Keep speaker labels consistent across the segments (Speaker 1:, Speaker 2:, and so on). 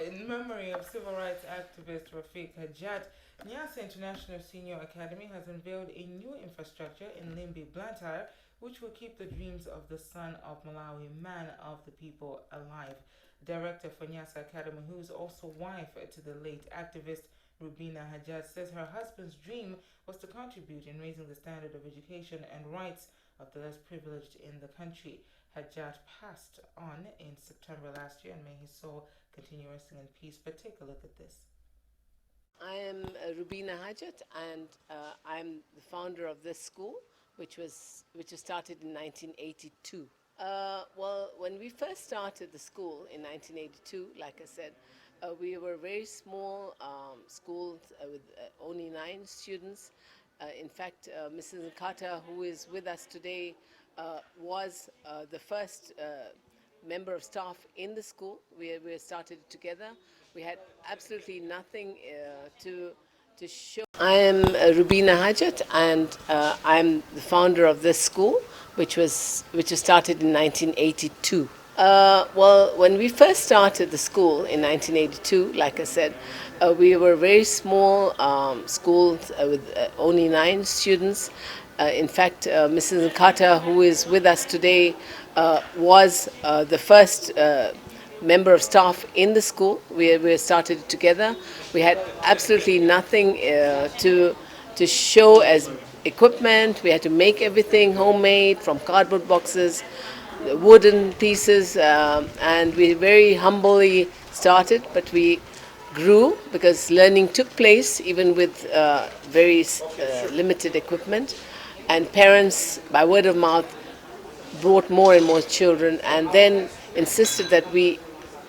Speaker 1: In memory of civil rights activist Rafiq Hajat, Nyasa International Senior Academy has unveiled a new infrastructure in Limbi, Blantyre, which will keep the dreams of the son of Malawi, man of the people, alive. Director for Nyasa Academy, who is also wife to the late activist Rubina Hajat, says her husband's dream was to contribute in raising the standard of education and rights of the less privileged in the country. Hajat passed on in September last year, and may his soul continue resting in peace. But take a look at this.
Speaker 2: I am Rubina Hajat, and I'm the founder of this school, which was started in 1982. Well, when we first started the school in 1982, like I said, we were a very small school with only 9 students. In fact, Mrs Hajat, who is with us today, was the first member of staff in the school. We started it together. We had absolutely nothing to show. I am Rubina Hajat, and I'm the founder of this school, which was started in 1982. Well, when we first started the school in 1982, like I said, we were a very small school with only 9 students. In fact, Mrs. Nkata, who is with us today, was the first member of staff in the school. We started it together. We had absolutely nothing to show as equipment. We had to make everything homemade from cardboard boxes, wooden pieces, and we very humbly started, but we grew because learning took place even with very limited equipment, and parents, by word of mouth, brought more and more children, and then insisted that we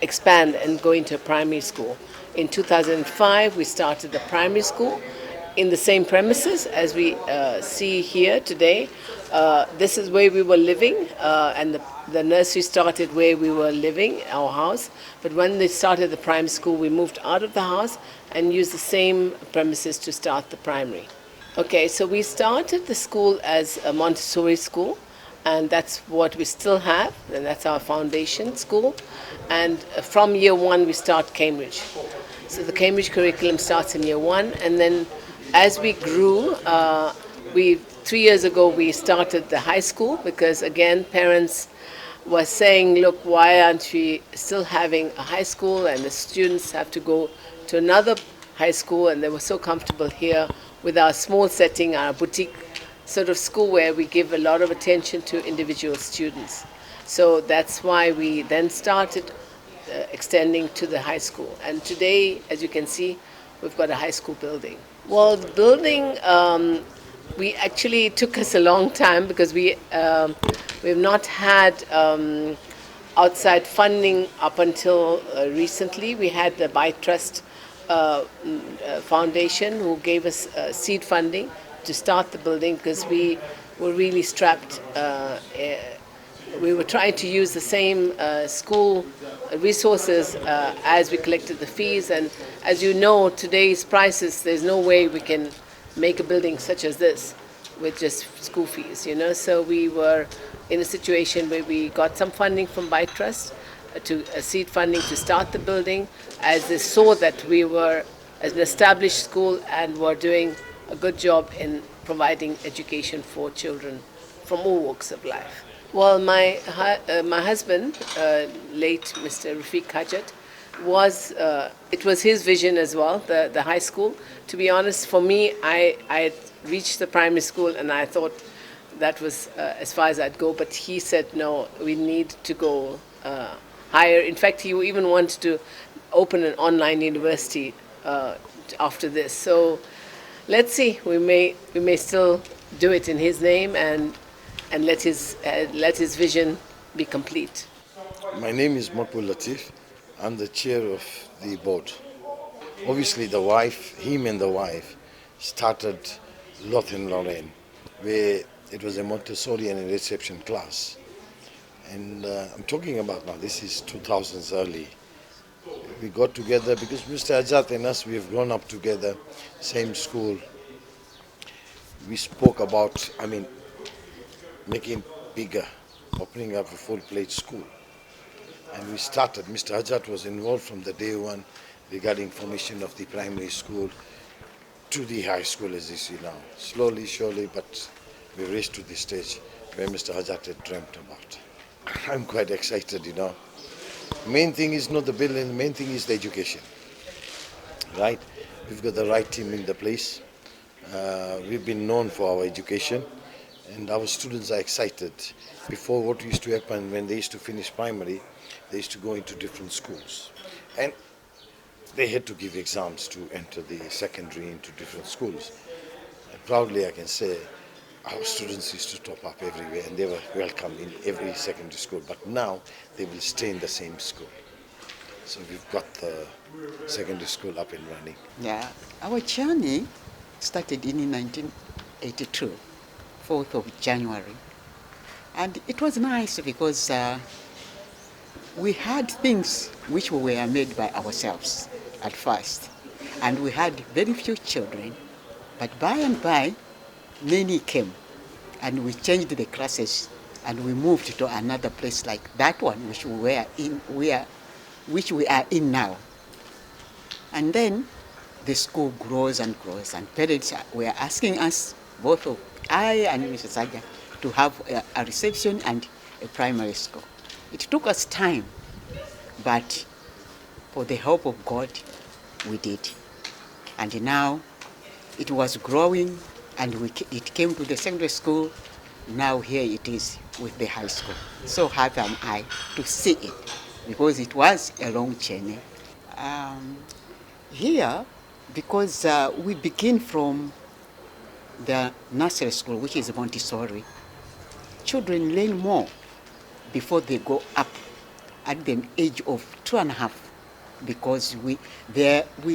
Speaker 2: expand and go into a primary school. In 2005, we started the primary school in the same premises as we see here today. This is where we were living, and the nursery started where we were living, our house. But when they started the primary school, we moved out of the house and used the same premises to start the primary. Okay, so we started the school as a Montessori school, and that's what we still have, and that's our foundation school. And from year one, we start Cambridge. So the Cambridge curriculum starts in year one, and then as we grew, 3 years ago we started the high school because again parents were saying, look, why aren't we still having a high school, and the students have to go to another high school, and they were so comfortable here with our small setting, our boutique sort of school where we give a lot of attention to individual students. So that's why we then started extending to the high school. And today, as you can see, we've got a high school building. Well, the building, we actually took us a long time because we've not had outside funding up until recently. We had the By Trust Foundation who gave us seed funding to start the building because we were really strapped. We were trying to use the same school resources as we collected the fees, and as you know, today's prices, there's no way we can make a building such as this with just school fees, you know. So we were in a situation where we got some funding from By Trust to seed funding to start the building, as they saw that we were an established school and were doing a good job in providing education for children from all walks of life. Well, my husband, late Mr. Rafiq Hajat, it was his vision as well, the high school. To be honest, for me, I reached the primary school and I thought that was as far as I'd go, but he said, no, we need to go higher. In fact, he even wanted to open an online university after this. So let's see, we may still do it in his name and let his vision be complete.
Speaker 3: My name is Makbul Latif. I'm the chair of the board. Obviously, him and the wife started Lot in Lorraine, where it was a Montessori and a reception class. And I'm talking about now, this is 2000s early. We got together because Mr. Ajat and us, we have grown up together, same school. We spoke about, making bigger, opening up a full-fledged school. And we started, Mr. Hajat was involved from the day one regarding formation of the primary school to the high school as you see now. Slowly, surely, but we reached to the stage where Mr. Hajat had dreamt about. I'm quite excited, you know. Main thing is not the building, the main thing is the education, right? We've got the right team in the place. We've been known for our education, and our students are excited. Before, what used to happen when they used to finish primary, they used to go into different schools, and they had to give exams to enter the secondary into different schools. And proudly I can say our students used to top up everywhere, and they were welcome in every secondary school. But now they will stay in the same school. So we've got the secondary school up and running.
Speaker 4: Yeah, our journey started in 1982, 4th of January. And it was nice because we had things which were made by ourselves at first. And we had very few children. But by and by, many came. And we changed the classes and we moved to another place like that one which we are in now. And then the school grows and grows, and parents were asking us, both of I and Mrs Hajat, to have a reception and a primary school. It took us time, but for the help of God, we did. And now it was growing, and it came to the secondary school. Now here it is with the high school. So happy am I to see it, because it was a long journey. Here, because we begin from the nursery school, which is Montessori, children learn more before they go up at the age of 2.5, because we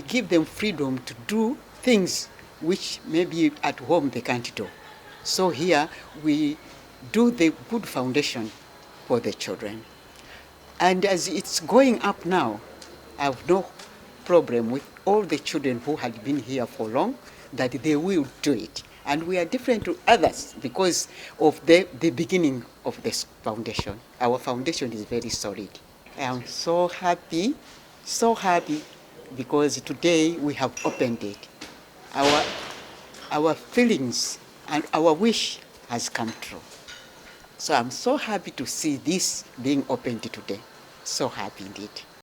Speaker 4: give them freedom to do things which maybe at home they can't do. So here we do the good foundation for the children. And as it's going up now, I have no problem with all the children who had been here for long, that they will do it. And we are different to others because of the beginning of this foundation. Our foundation is very solid. I am so happy, because today we have opened it. Our feelings and our wish has come true. So I'm so happy to see this being opened today. So happy indeed.